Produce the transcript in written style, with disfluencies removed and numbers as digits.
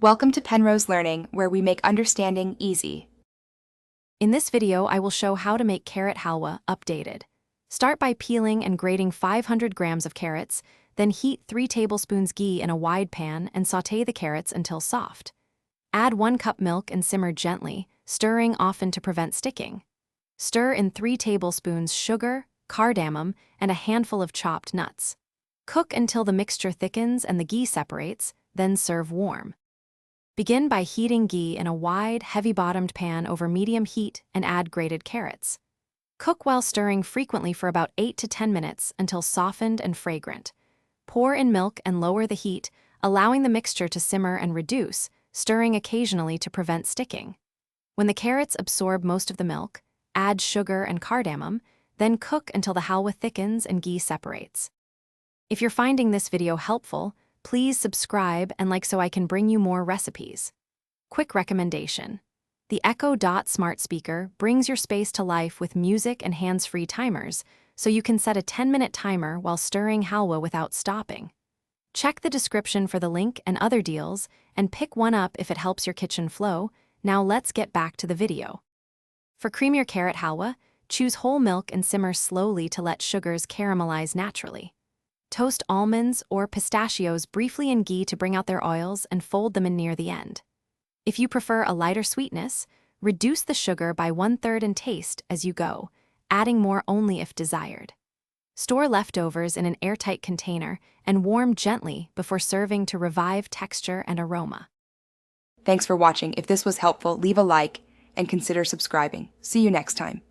Welcome to Penrose Learning, where we make understanding easy. In this video, I will show how to make carrot halwa updated. Start by peeling and grating 500 grams of carrots, then heat 3 tablespoons ghee in a wide pan and sauté the carrots until soft. Add 1 cup milk and simmer gently, stirring often to prevent sticking. Stir in 3 tablespoons sugar, cardamom, and a handful of chopped nuts. Cook until the mixture thickens and the ghee separates, then serve warm. Begin by heating ghee in a wide, heavy-bottomed pan over medium heat and add grated carrots. Cook while stirring frequently for about 8 to 10 minutes until softened and fragrant. Pour in milk and lower the heat, allowing the mixture to simmer and reduce, stirring occasionally to prevent sticking. When the carrots absorb most of the milk, add sugar and cardamom, then cook until the halwa thickens and ghee separates. If you're finding this video helpful, please subscribe and like so I can bring you more recipes. Quick recommendation. The Echo Dot smart speaker brings your space to life with music and hands-free timers, so you can set a 10-minute timer while stirring halwa without stopping. Check the description for the link and other deals, and pick one up if it helps your kitchen flow. Now let's get back to the video. For creamier carrot halwa, choose whole milk and simmer slowly to let sugars caramelize naturally. Toast almonds or pistachios briefly in ghee to bring out their oils and fold them in near the end. If you prefer a lighter sweetness, reduce the sugar by 1/3 and taste as you go, adding more only if desired. Store leftovers in an airtight container and warm gently before serving to revive texture and aroma. Thanks for watching. If this was helpful, leave a like and consider subscribing. See you next time.